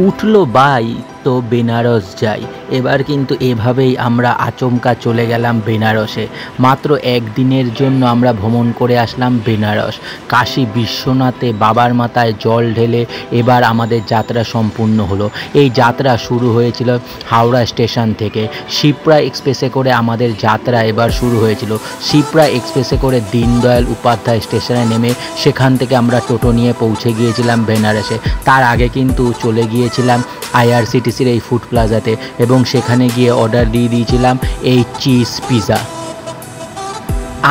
উঠলো বাই তো বেনারস যাই। এবার কিন্তু এভাবেই আমরা আচমকা চলে গেলাম বেনারসে। মাত্র একদিনের জন্য আমরা ভ্রমণ করে আসলাম বেনারস। কাশী বিশ্বনাথে বাবার মাথায় জল ঢেলে এবার আমাদের যাত্রা সম্পূর্ণ হলো। এই যাত্রা শুরু হয়েছিল হাওড়া স্টেশন থেকে। শিপ্রা এক্সপ্রেসে করে আমাদের যাত্রা এবার শুরু হয়েছিল। শিপ্রা এক্সপ্রেসে করে দীনদয়াল উপাধ্যায় স্টেশনে নেমে সেখান থেকে আমরা টোটো নিয়ে পৌঁছে গিয়েছিলাম বেনারসে। তার আগে কিন্তু চলে গিয়েছিলাম আইআরসিটিসির এই ফুড প্লাজাতে এবং সেখানে গিয়ে অর্ডার দিয়ে দিয়েছিলাম এই চিজ পিৎজা।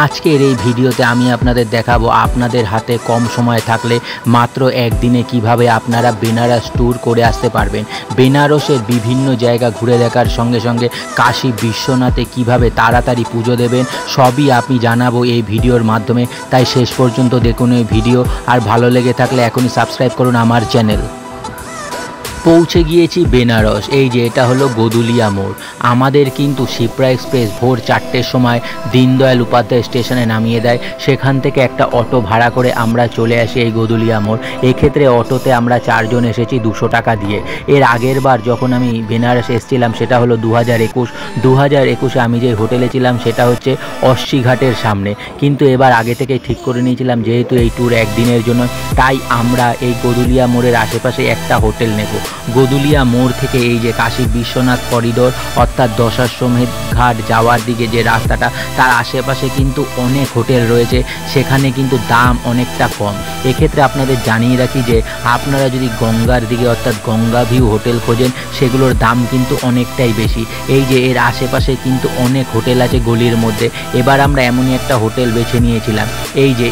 আজকের এই ভিডিওতে আমি আপনাদের দেখাবো আপনাদের হাতে কম সময় থাকলে মাত্র একদিনে কিভাবে আপনারা বেনারস ট্যুর করে আসতে পারবেন। বেনারসের বিভিন্ন জায়গা ঘুরে দেখার সঙ্গে সঙ্গে কাশী বিশ্বনাথে কিভাবে তাড়াতাড়ি পুজো দেবেন সবই আমি জানাবো এই ভিডিওর মাধ্যমে। তাই শেষ পর্যন্ত দেখুন এই ভিডিও, আর ভালো লেগে থাকলে এখনই সাবস্ক্রাইব করুন আমার চ্যানেল। পৌঁছে গিয়েছি বেনারস। এই যে এটা হলো গদুলিয়া মোড়। আমাদের কিন্তু শিপ্রা এক্সপ্রেস ভোর 4টের সময় দীনদয়াল উপাধ্যায় স্টেশনে নামিয়ে দেয়। সেখান থেকে একটা অটো ভাড়া করে আমরা চলে আসি এই গদুলিয়া মোড়। এক্ষেত্রে অটোতে আমরা 4 জন এসেছি 200 টাকা দিয়ে। এর আগের বার যখন আমি বেনারস এসেছিলাম সেটা হলো 2021 আমি যে হোটেলে ছিলাম সেটা হচ্ছে অস্সিঘাটের সামনে। কিন্তু এবার আগে থেকে ঠিক করে নিয়েছিলাম যেহেতু এই ট্যুর একদিনের জন্য, তাই আমরা এই গদুলিয়া মোড়ের আশেপাশে একটা হোটেল নেব। গদুলিয়া মোড় থেকে এই যে কাশী বিশ্বনাথ করিডোর অর্থাৎ দশাশ্বমেধ ঘাট যাওয়ার দিকে যে রাস্তাটা, তার আশেপাশে কিন্তু অনেক হোটেল রয়েছে, সেখানে কিন্তু দাম অনেকটা কম। এক্ষেত্রে আপনাদের জানিয়ে রাখি যে আপনারা যদি গঙ্গার দিকে অর্থাৎ গঙ্গা ভিউ হোটেল খোঁজেন সেগুলোর দাম কিন্তু অনেকটাই বেশি। এই যে এর আশেপাশে কিন্তু অনেক হোটেল আছে গলির মধ্যে। এবার আমরা এমনই একটা হোটেল বেছে নিয়েছিলাম। এই যে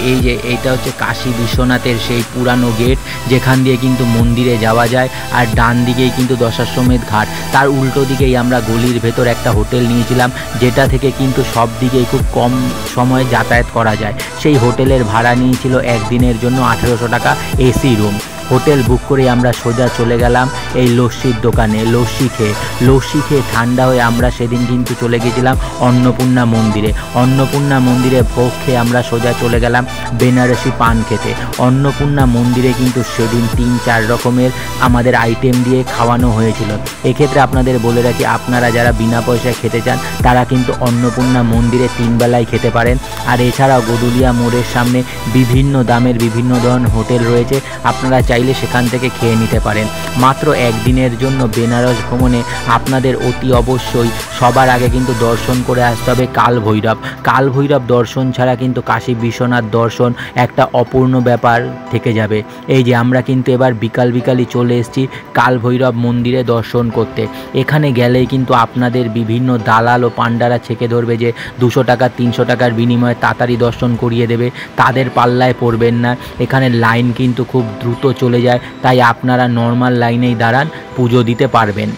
এইটা হচ্ছে কাশী বিশ্বনাথের সেই পুরানো গেট যেখান দিয়ে কিন্তু মন্দিরে যাওয়া যায়, আর ডান দিকেই কিন্তু দশাশ্বমেধ ঘাট। তার উল্টো দিকেই আমরা গলির ভেতর একটা হোটেল নিয়েছিলাম যেটা থেকে কিন্তু সব দিকেই খুব কম সময়ে যাতায়াত করা যায়। সেই হোটেলের ভাড়া নিয়েছিল একদিনের জন্য 1800 টাকা এসি রুম। হোটেল বুক করে আমরা সোজা চলে গেলাম এই লস্যির দোকানে। লস্যি খেয়ে ঠান্ডা হয়ে আমরা সেদিন কিন্তু চলে গেছিলাম অন্নপূর্ণা মন্দিরে। অন্নপূর্ণা মন্দিরে ভোগ খেয়ে আমরা সোজা চলে গেলাম বেনারসি পান খেতে। অন্নপূর্ণা মন্দিরে কিন্তু সেদিন 3-4 রকমের আমাদের আইটেম দিয়ে খাওয়ানো হয়েছিল। এক্ষেত্রে আপনাদের বলে রাখি আপনারা যারা বিনা পয়সায় খেতে চান তারা কিন্তু অন্নপূর্ণা মন্দিরে 3 বেলায় খেতে পারেন। আর এছাড়াও গদুলিয়া মোড়ের সামনে বিভিন্ন দামের বিভিন্ন ধরনের হোটেল রয়েছে, আপনারা চাইলে সেখান থেকে খেয়ে নিতে পারেন। মাত্র একদিনের জন্য বেনারস ভ্রমণে আপনাদের অতি অবশ্যই সবার আগে কিন্তু দর্শন করে আসতে হবে কাল ভৈরব দর্শন ছাড়া কিন্তু কাশী বিশ্বনাথ দর্শন একটা অপূর্ণ ব্যাপার থেকে যাবে। এই যে আমরা কিন্তু এবার বিকালই চলে এসেছি কাল ভৈরব মন্দিরে দর্শন করতে। এখানে গেলেই কিন্তু আপনাদের বিভিন্ন দালাল ও পান্ডারা ছেকে ধরবে যে 200 টাকা 300 টাকার বিনিময়ে তাড়াতাড়ি দর্শন করিয়ে দেবে, তাদের পাল্লায় পড়বেন না। এখানে লাইন কিন্তু খুব দ্রুত চলে যায়, তাই আপনারা নর্মাল লাইনেই দাঁড়ান, পুজো দিতে পারবেন।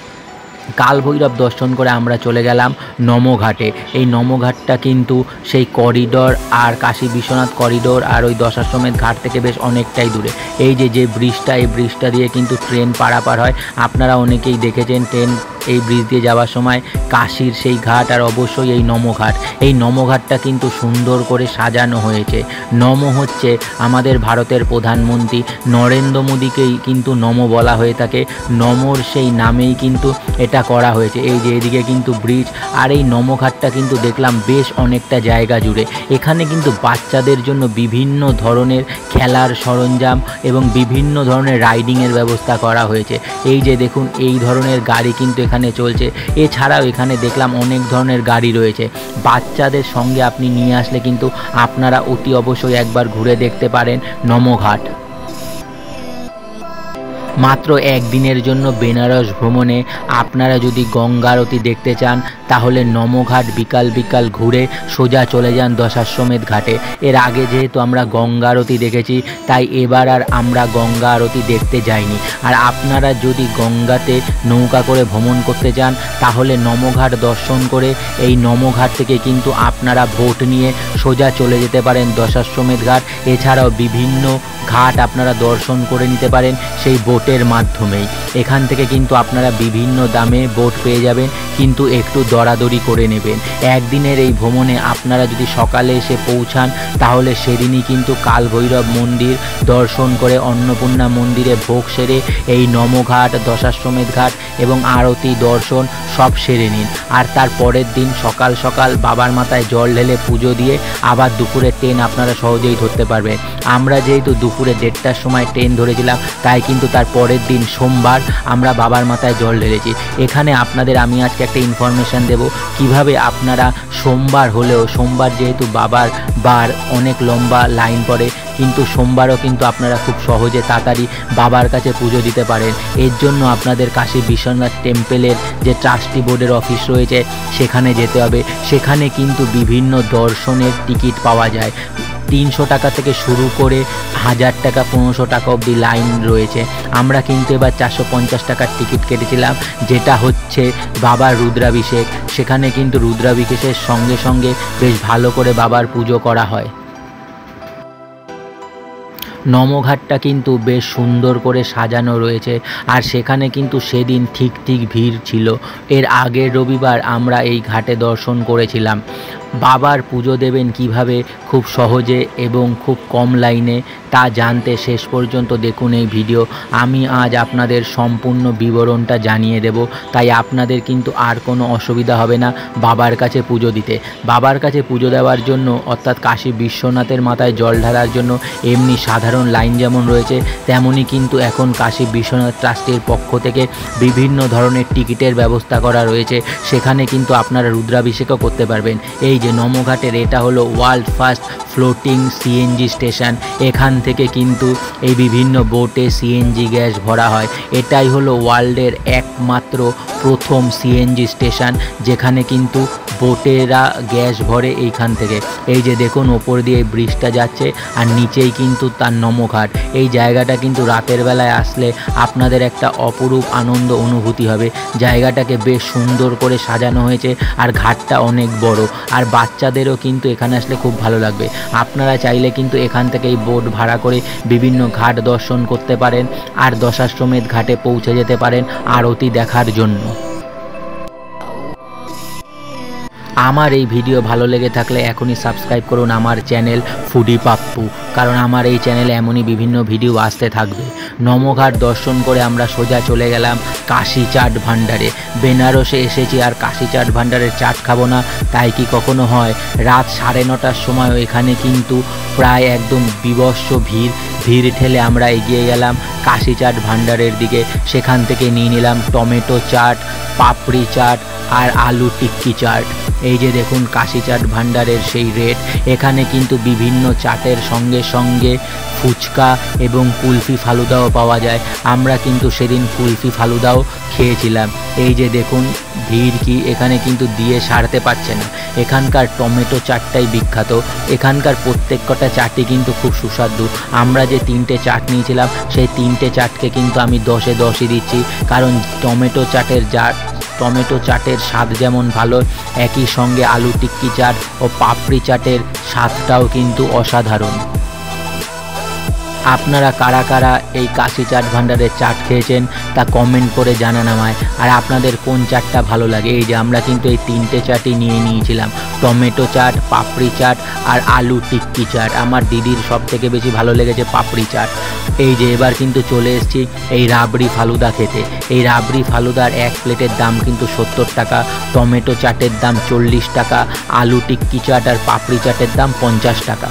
কাল ভৈরব দর্শন করে আমরা চলে গেলাম নমঘাটে। এই নমঘাটটা কিন্তু সেই করিডোর আর কাশী বিশ্বনাথ করিডোর আর ওই দশাশ্বমেধ ঘাট থেকে বেশ অনেকটাই দূরে। এই যে ব্রিজটা, এই ব্রিজটা দিয়ে কিন্তু ট্রেন পারাপার হয়। আপনারা অনেকেই দেখেছেন ট্রেন এই ব্রিজ দিয়ে যাওয়ার সময় কাশীর সেই ঘাট আর অবশ্যই এই নমঘাট। এই নমঘাটটা কিন্তু সুন্দর করে সাজানো হয়েছে। নম হচ্ছে আমাদের ভারতের প্রধানমন্ত্রী নরেন্দ্র মোদীকেই কিন্তু নম বলা হয়ে থাকে। নমর সেই নামেই কিন্তু এটা করা হয়েছে। এই যে এদিকে কিন্তু ব্রিজ, আর এই নমঘাটটা কিন্তু দেখলাম বেশ অনেকটা জায়গা জুড়ে। এখানে কিন্তু বাচ্চাদের জন্য বিভিন্ন ধরনের খেলার সরঞ্জাম এবং বিভিন্ন ধরনের রাইডিংয়ের ব্যবস্থা করা হয়েছে। এই যে দেখুন এই ধরনের গাড়ি কিন্তু এখানে চলছে। এছাড়াও এখানে দেখলাম অনেক ধরনের গাড়ি রয়েছে। বাচ্চাদের সঙ্গে আপনি নিয়ে আসলে কিন্তু আপনারা অতি অবশ্যই একবার ঘুরে দেখতে পারেন নমঘাট। মাত্র একদিনের জন্য বেনারস ভ্রমণে আপনারা যদি গঙ্গা আরতি দেখতে চান তাহলে নমঘাট বিকাল ঘুরে সোজা চলে যান দশাশ্বমেধ ঘাটে। এর আগে যেহেতু আমরা গঙ্গা আরতি দেখেছি তাই এবার আর আমরা গঙ্গা আরতি দেখতে যাইনি। আর আপনারা যদি গঙ্গাতে নৌকা করে ভ্রমণ করতে চান তাহলে নমঘাট দর্শন করে এই নমঘাট থেকে কিন্তু আপনারা বোট নিয়ে সোজা চলে যেতে পারেন দশাশ্বমেধ ঘাট। এছাড়াও বিভিন্ন ঘাট আপনারা দর্শন করে নিতে পারেন সেই বোটের মাধ্যমেই। এখান থেকে কিন্তু আপনারা বিভিন্ন দামে বোট পেয়ে যাবেন। কিন্তু একটু দরাদরি করে নেবেন। একদিনের এই ভ্রমণে আপনারা যদি সকালে এসে পৌঁছান তাহলে সেদিনই কিন্তু কালভৈরব মন্দির দর্শন করে অন্নপূর্ণা মন্দিরে ভোগ সেরে এই নমঘাট, দশাশ্বমেধ ঘাট এবং আরতি দর্শন সব সেরে নিন। আর তার পরের দিন সকাল সকাল বাবার মাথায় জল ঢেলে পুজো দিয়ে আবার দুপুরের ট্রেন আপনারা সহজেই ধরতে পারবেন। আমরা যেহেতু দুপুরে 1:30টার সময় ট্রেন ধরেছিলাম, তাই কিন্তু তার পরের দিন সোমবার আমরা বাবার মাথায় জল ঢেলেছি। এখানে আপনাদের আমি আজকে একটা ইনফরমেশান দেব কিভাবে আপনারা সোমবার হলেও, সোমবার যেহেতু বাবার বার অনেক লম্বা লাইন পড়ে, কিন্তু সোমবারও কিন্তু আপনারা খুব সহজে তাড়াতাড়ি বাবার কাছে পুজো দিতে পারেন। এর জন্য আপনাদের কাশী বিশ্বনাথ টেম্পেলের যে ট্রাস্টি বোর্ডের অফিস রয়েছে সেখানে যেতে হবে। সেখানে কিন্তু বিভিন্ন দর্শনের টিকিট পাওয়া যায়। 300 টাকা থেকে শুরু করে 1000 টাকা, 1500 টাকা অবধি লাইন রয়েছে। আমরা কিন্তু এবার 450 টাকার টিকিট কেটেছিলাম, যেটা হচ্ছে বাবার রুদ্রাভিষেক। সেখানে কিন্তু রুদ্রাভিষেকের সঙ্গে সঙ্গে বেশ ভালো করে বাবার পুজো করা হয়। নমঘাটটা কিন্তু বেশ সুন্দর করে সাজানো রয়েছে, আর সেখানে কিন্তু সেদিন ঠিক ভিড় ছিল। এর আগের রবিবার আমরা এই ঘাটে দর্শন করেছিলাম। বাবার পুজো দেবেন কিভাবে খুব সহজে এবং খুব কম লাইনে, তা জানতে শেষ পর্যন্ত দেখুন এই ভিডিও। আমি আজ আপনাদের সম্পূর্ণ বিবরণটা জানিয়ে দেব, তাই আপনাদের কিন্তু আর কোনো অসুবিধা হবে না বাবার কাছে পুজো দিতে। বাবার কাছে পুজো দেওয়ার জন্য, অর্থাৎ কাশী বিশ্বনাথের মাথায় জল ঢালার জন্য এমনি সাধারণ লাইন যেমন রয়েছে, তেমনই কিন্তু এখন কাশী বিশ্বনাথ ট্রাস্টের পক্ষ থেকে বিভিন্ন ধরনের টিকিটের ব্যবস্থা করা রয়েছে। সেখানে কিন্তু আপনারা রুদ্রাভিষেকও করতে পারবেন। এই যে নমঘাটের, এটা হলো world first floating CNG station. এখান থেকে কিন্তু এই বিভিন্ন বোটে সিএনজি গ্যাস ভরা হয়। এটাই হলো ওয়ার্ল্ডের একমাত্র প্রথম সিএনজি স্টেশন যেখানে কিন্তু বোটেরা গ্যাস ভরে এইখান থেকে। এই যে দেখুন ওপর দিয়ে ব্রিজটা যাচ্ছে, আর নিচেই কিন্তু তার নমঘাট। এই জায়গাটা কিন্তু রাতের বেলায় আসলে আপনাদের একটা অপরূপ আনন্দ অনুভূতি হবে। জায়গাটাকে বেশ সুন্দর করে সাজানো হয়েছে, আর ঘাটটা অনেক বড়, আর বাচ্চাদেরও কিন্তু এখানে আসলে খুব ভালো লাগবে। আপনারা চাইলে কিন্তু এখান থেকে এই বোট ভাড়া করে বিভিন্ন ঘাট দর্শন করতে পারেন, আর দশাশ্বমেধ ঘাটে পৌঁছে যেতে পারেন আরতি দেখার জন্য। আমার এই ভিডিও ভালো লেগে থাকলে এখনই সাবস্ক্রাইব করুন আমার চ্যানেল ফুডি পাপ্পু, কারণ আমার এই চ্যানেলে এমনই বিভিন্ন ভিডিও আসতে থাকবে। নমঘাট দর্শন করে আমরা সোজা চলে গেলাম কাশী চাট ভাণ্ডারে। বেনারসে এসেছি আর কাশী চাট ভাণ্ডারের চাট খাবো না তাই কি কখনো হয়? রাত 9:30টার সময় এখানে কিন্তু প্রায় একদম বিভৎস ভিড় ঠেলে আমরা এগিয়ে গেলাম কাশী চাট ভাণ্ডারের দিকে। সেখান থেকে নিয়ে নিলাম টমেটো চাট, পাপড়ি চাট আর আলু টিক্কি চাট। এই যে দেখুন কাশী চাট ভাণ্ডারের সেই রেট। এখানে কিন্তু বিভিন্ন চাটের সঙ্গে সঙ্গে ফুচকা এবং কুলফি ফালুদাও পাওয়া যায়। আমরা কিন্তু সেদিন কুলফি ফালুদাও খেয়েছিলাম। এই যে দেখুন ভিড় কি, এখানে কিন্তু দিয়ে সারতে পারছে না। এখানকার টমেটো চাটটাই বিখ্যাত। এখানকার প্রত্যেক কটা চাটই কিন্তু খুব সুস্বাদু। আমরা যে 3টে চাট নিয়েছিলাম সেই 3টে চাটকে কিন্তু আমি 10-এ 10ই দিচ্ছি, কারণ টমেটো চাটের স্বাদ যেমন ভালো, একই সঙ্গে আলু টিক্কি চাট ও পাপড়ি চাটের স্বাদটাও কিন্তু অসাধারণ। আপনারা কারা কারা এই কাশী চাট ভাণ্ডারের চাট খেয়েছেন তা কমেন্ট করে জানান আমায়, আর আপনাদের কোন চাটটা ভালো লাগে। এই যে আমরা কিন্তু এই 3টে চাটই নিয়ে নিয়েছিলাম, টমেটো চাট, পাপড়ি চাট আর আলু টিক্কি চাট। আমার দিদির সব থেকে বেশি ভালো লেগেছে পাপড়ি চাট। এই যে এবার কিন্তু চলে এসেছি এই রাবড়ি ফালুদা খেতে। এই রাবড়ি ফালুদার এক প্লেটের দাম কিন্তু 70 টাকা, টমেটো চাটের দাম 40 টাকা, আলু টিক্কি চাট আর পাপড়ি চাটের দাম 50 টাকা।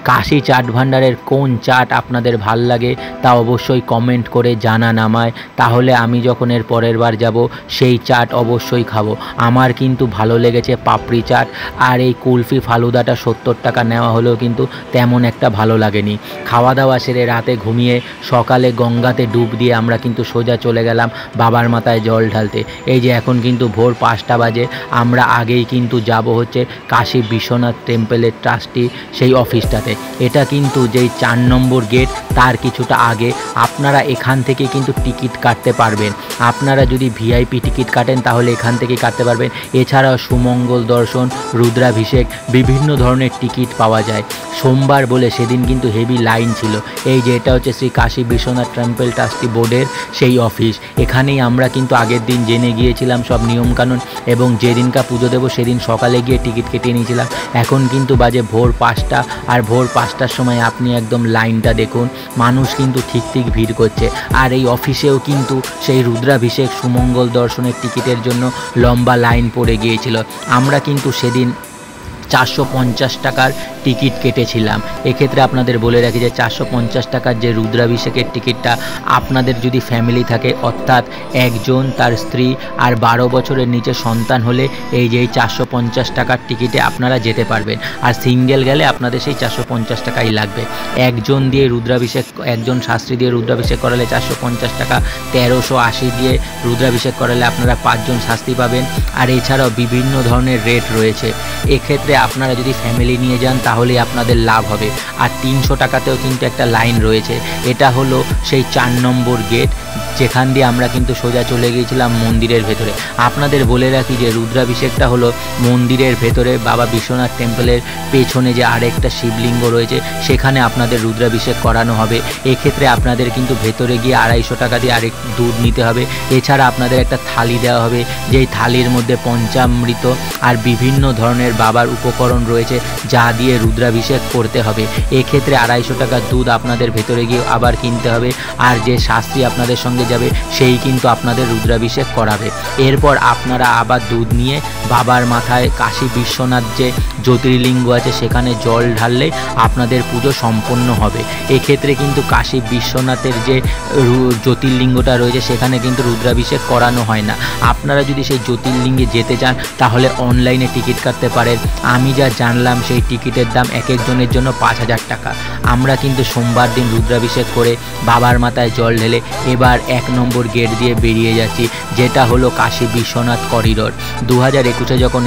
কাশী চাট ভাণ্ডারের কোন চাট আপনাদের ভাল লাগে তা অবশ্যই কমেন্ট করে জানান আমায়, তাহলে আমি যখন এর পরের বার যাব সেই চাট অবশ্যই খাবো। আমার কিন্তু ভালো লেগেছে পাপড়ি চাট, আর এই কুলফি ফালুদাটা 70 টাকা নেওয়া হলেও কিন্তু তেমন একটা ভালো লাগেনি। খাওয়া দাওয়া সেরে রাতে ঘুমিয়ে সকালে গঙ্গাতে ডুব দিয়ে আমরা কিন্তু সোজা চলে গেলাম বাবার মাথায় জল ঢালতে। এই যে এখন কিন্তু ভোর 5টা বাজে। আমরা আগেই কিন্তু যাব হচ্ছে কাশী বিশ্বনাথ টেম্পেলের ট্রাস্টি সেই অফিসটাতে। যায়। এটা কিন্তু যেই 4 নম্বর গেট তার কিছুটা আগে। আপনারা এখান থেকে কিন্তু টিকিট কাটতে পারবেন। আপনারা যদি ভিআইপি টিকিট কাটেন তাহলে এখান থেকে কাটতে পারবেন। এছাড়াও সুমঙ্গল দর্শন, রুদ্রাভিষেক বিভিন্ন ধরনের টিকিট পাওয়া যায়। সোমবার বলে সেদিন কিন্তু হেভি লাইন ছিল। এই যে এটা হচ্ছে শ্রী কাশী বিশ্বনাথ টেম্পল ট্রাস্টি বোর্ডের সেই অফিস। এখানেই আমরা কিন্তু আগের দিন জেনে গিয়েছিলাম সব নিয়মকানুন, এবং যেদিনকা পুজো দেবো সেদিন সকালে গিয়ে টিকিট কেটে নিয়েছিলাম। এখন কিন্তু বাজে ভোর 5টা, আর ভোর 5টার সময় আপনি একদম লাইনটা দেখুন, মানুষ কিন্তু ঠিক ভিড় করছে। আর এই অফিসেও কিন্তু সেই রুদ্রাভিষেক সুমঙ্গল দর্শনের টিকিটের জন্য লম্বা লাইন পড়ে গিয়েছিল। আমরা কিন্তু সেদিন 450 টাকার টিকিট কেটেছিলাম। এক্ষেত্রে আপনাদের বলে রাখি যে 450 টাকার যে রুদ্রাভিষেকের টিকিটটা, আপনাদের যদি ফ্যামিলি থাকে অর্থাৎ একজন, তার স্ত্রী আর 12 বছরের নিচে সন্তান হলে এই যে 450 টাকার টিকিটে আপনারা যেতে পারবেন। আর সিঙ্গেল গেলে আপনাদের সেই 450 টাকাই লাগবে। একজন দিয়ে রুদ্রাভিষেক, একজন শাস্ত্রী দিয়ে রুদ্রাভিষেক করালে 450 টাকা, 1380 দিয়ে রুদ্রাভিষেক করালে আপনারা 5 জন শাস্ত্রী পাবেন। আর এছাড়াও বিভিন্ন ধরনের রেট রয়েছে। এক্ষেত্রে আপনারা যদি ফ্যামিলি নিয়ে যান তাহলে আপনাদের লাভ হবে। আর 300 টাকাতেও কিন্তু একটা লাইন রয়েছে। এটা হলো সেই 4 নম্বর গেট, যেখান দিয়ে আমরা কিন্তু সোজা চলে গিয়েছিলাম মন্দিরের ভেতরে। আপনাদের বলে রাখি যে রুদ্রাভিষেকটা হলো মন্দিরের ভেতরে, বাবা বিশ্বনাথ টেম্পলের পেছনে যে আরেকটা শিবলিঙ্গ রয়েছে সেখানে আপনাদের রুদ্রাভিষেক করানো হবে। এক্ষেত্রে আপনাদের কিন্তু ভেতরে গিয়ে 250 টাকা দিয়ে আরেক দুধ নিতে হবে। এছাড়া আপনাদের একটা থালি দেওয়া হবে, যেই থালির মধ্যে পঞ্চামৃত আর বিভিন্ন ধরনের বাবার উপকরণ রয়েছে যা দিয়ে রুদ্রাভিষেক করতে হবে। এক্ষেত্রে 250 টাকার দুধ আপনাদের ভেতরে গিয়ে আবার কিনতে হবে। আর যে শাস্ত্রী আপনাদের সঙ্গে যাবে সেই কিন্তু আপনাদের রুদ্রাভিষেক করাবে। এরপর আপনারা আবার দুধ নিয়ে বাবার মাথায় কাশী বিশ্বনাথ যে জ্যোতির্লিঙ্গ আছে সেখানে জল ঢাললে আপনাদের পুজো সম্পন্ন হবে। এক্ষেত্রে কিন্তু কাশী বিশ্বনাথের যে জ্যোতির্লিঙ্গটা রয়েছে সেখানে কিন্তু রুদ্রাভিষেক করানো হয় না। আপনারা যদি সেই জ্যোতির্লিঙ্গে যেতে চান তাহলে অনলাইনে টিকিট কাটতে পারেন। আমি যা জানলাম সেই টিকিটের দাম এক একজনের জন্য 5000 টাকা। আমরা কিন্তু সোমবার দিন রুদ্রাভিষেক করে বাবার মাথায় জল ঢেলে এবার 1 নম্বর গেট দিয়ে বেরিয়ে যাচ্ছি, যেটা হলো কাশী বিশ্বনাথ করিডোর। 2021-এ যখন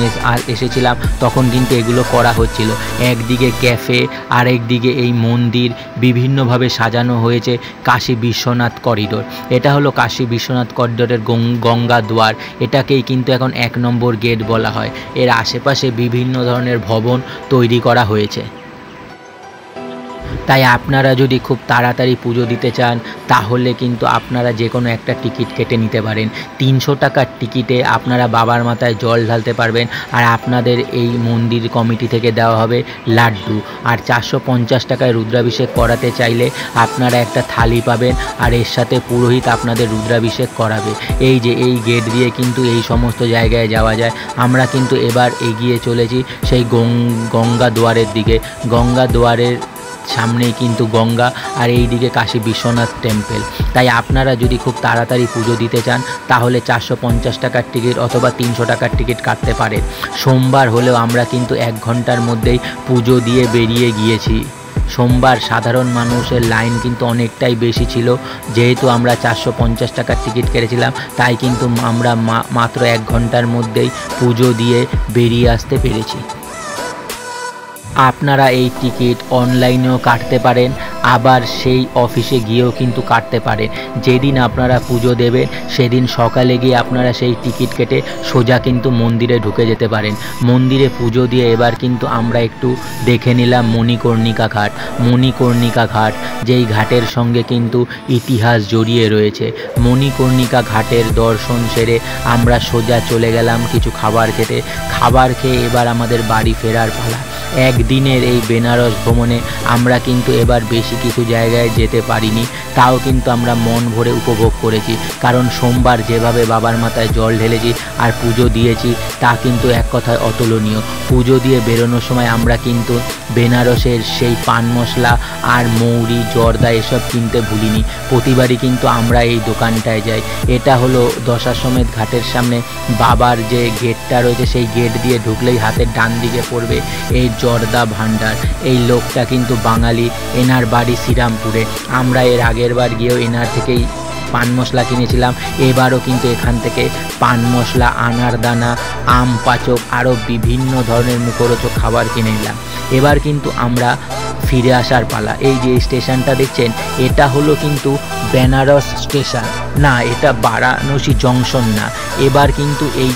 এসেছিলাম তখন কিন্তু এগুলো করা হচ্ছিল। একদিকে ক্যাফে, আরেকদিকে এই মন্দির বিভিন্নভাবে সাজানো হয়েছে কাশী বিশ্বনাথ করিডোর। এটা হলো কাশী বিশ্বনাথ করিডোরের গঙ্গা দুয়ার। এটাকেই কিন্তু এখন 1 নম্বর গেট বলা হয়। এর আশেপাশে বিভিন্ন ধরনের ভবন তৈরি করা হয়েছে। তাই আপনারা যদি খুব তাড়াতাড়ি পুজো দিতে চান তাহলে কিন্তু আপনারা যে কোনো একটা টিকিট কেটে নিতে পারেন। 300 টাকার টিকিটে আপনারা বাবার মাথায় জল ঢালতে পারবেন, আর আপনাদের এই মন্দির কমিটি থেকে দেওয়া হবে লাড্ডু। আর 450 টাকায় রুদ্রাভিষেক করাতে চাইলে আপনারা একটা থালি পাবেন, আর এর সাথে পুরোহিত আপনাদের রুদ্রাভিষেক করাবে। এই যে এই গেট দিয়ে কিন্তু এই সমস্ত জায়গায় যাওয়া যায়। আমরা কিন্তু এবার এগিয়ে চলেছি সেই গঙ্গা দুয়ারের দিকে। গঙ্গা দুয়ারের সামনেই কিন্তু গঙ্গা, আর এই দিকে কাশী বিশ্বনাথ টেম্পল। তাই আপনারা যদি খুব তাড়াতাড়ি পুজো দিতে চান তাহলে 450 টাকার টিকিট অথবা 300 টাকার টিকিট কাটতে পারেন। সোমবার হলেও আমরা কিন্তু 1 ঘন্টার মধ্যেই পুজো দিয়ে বেরিয়ে গিয়েছি। সোমবার সাধারণ মানুষের লাইন কিন্তু অনেকটাই বেশি ছিল। যেহেতু আমরা 450 টাকার টিকিট কেটেছিলাম তাই কিন্তু আমরা মাত্র 1 ঘন্টার মধ্যেই পুজো দিয়ে বেরিয়ে আসতে পেরেছি। আপনারা এই টিকিট অনলাইনেও কাটতে পারেন, আবার সেই অফিসে গিয়েও কিন্তু কাটতে পারেন। যেদিন আপনারা পুজো দেবেন সেদিন সকালে গিয়ে আপনারা সেই টিকিট কেটে সোজা কিন্তু মন্দিরে ঢুকে যেতে পারেন। মন্দিরে পুজো দিয়ে এবার কিন্তু আমরা একটু দেখে নিলাম মণিকর্ণিকা ঘাট। মণিকর্ণিকা ঘাট যেই ঘাটের সঙ্গে কিন্তু ইতিহাস জড়িয়ে রয়েছে। মণিকর্ণিকা ঘাটের দর্শন সেরে আমরা সোজা চলে গেলাম কিছু খাবার খেতে। খাবার খেয়ে এবার আমাদের বাড়ি ফেরার পালা। একদিনের এই বেনারস ভ্রমণে আমরা কিন্তু এবার বেশি কিছু জায়গায় যেতে পারিনি, তাও কিন্তু আমরা মন ভরে উপভোগ করেছি। কারণ সোমবার যেভাবে বাবার মাথায় জল ঢেলেছি আর পুজো দিয়েছি তা কিন্তু এক কথায় অতুলনীয়। পুজো দিয়ে বেরোনোর সময় আমরা কিন্তু বেনারসের সেই পান মশলা আর মৌরি, জর্দা এসব কিনতে ভুলিনি। প্রতিবারই কিন্তু আমরা এই দোকানটায় যাই। এটা হলো দশাশ্বমেধ ঘাটের সামনে বাবার যে গেটটা রয়েছে সেই গেট দিয়ে ঢুকলেই হাতের ডান দিকে পড়বে এই জর্দা ভান্ডার। এই লোকটা কিন্তু বাঙালি, এনার বাড়ি শ্রীরামপুরে। আমরা এর আগের বার গিয়েও এনার থেকেই পান মশলা কিনেছিলাম। এবারও কিন্তু এখান থেকে পান মশলা, আনারদানা, আম পাচক আরও বিভিন্ন ধরনের মুখরোচক খাবার কিনে নিলাম। এবার কিন্তু আমরা ফিরে আসার পালা। এই যে স্টেশনটা দেখছেন এটা হলো কিন্তু বেনারস স্টেশন না, এটা বারাণসী জংশন না। এবার কিন্তু এই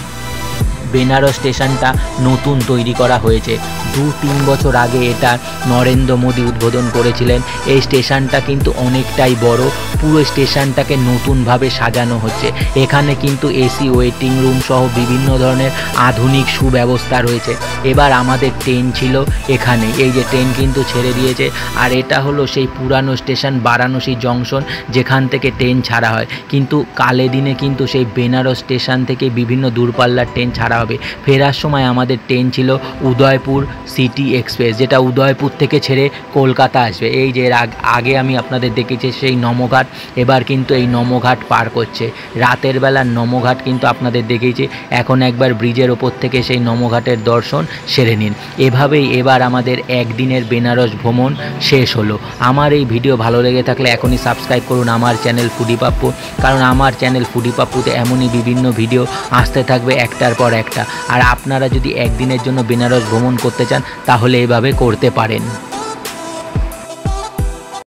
বেনারস স্টেশনটা নতুন তৈরি করা হয়েছে। 2-3 বছর আগে এটা নরেন্দ্র মোদী উদ্বোধন করেছিলেন। এই স্টেশনটা কিন্তু অনেকটাই বড়, পুরো স্টেশনটাকে নতুনভাবে সাজানো হচ্ছে। এখানে কিন্তু এসি ওয়েটিং রুম সহ বিভিন্ন ধরনের আধুনিক সুব্যবস্থা রয়েছে। এবার আমাদের ট্রেন ছিল এখানে, এই যে ট্রেন কিন্তু ছেড়ে দিয়েছে। আর এটা হলো সেই পুরানো স্টেশন বারাণসী জংশন, যেখান থেকে ট্রেন ছাড়া হয়। কিন্তু কালে দিনে কিন্তু সেই বেনারস স্টেশন থেকে বিভিন্ন দূরপাল্লার ট্রেন ছাড়া হবে। ফেরার সময় আমাদের ট্রেন ছিল উদয়পুর সিটি এক্সপ্রেস, যেটা উদয়পুর থেকে ছেড়ে কলকাতা আসবে। এই যে আগে আমি আপনাদের দেখেছি সেই নমঘাট, এবার কিন্তু এই নমঘাট পার করছে। রাতের বেলার নমঘাট কিন্তু আপনাদের দেখিয়েছি। এখন একবার ব্রিজের ওপর থেকে সেই নমঘাটের দর্শন সেরে নিন। এভাবেই এবার আমাদের একদিনের বেনারস ভ্রমণ শেষ হলো। আমার এই ভিডিও ভালো লেগে থাকলে এখনই সাবস্ক্রাইব করুন আমার চ্যানেল ফুডি পাপ্পু, কারণ আমার চ্যানেল ফুডি পাপ্পুতে এমনই বিভিন্ন ভিডিও আসতে থাকবে একটার পর একটা। আর আপনারা যদি একদিনের জন্য বেনারস ভ্রমণ করতে চান তাহলে এভাবে করতে পারেন।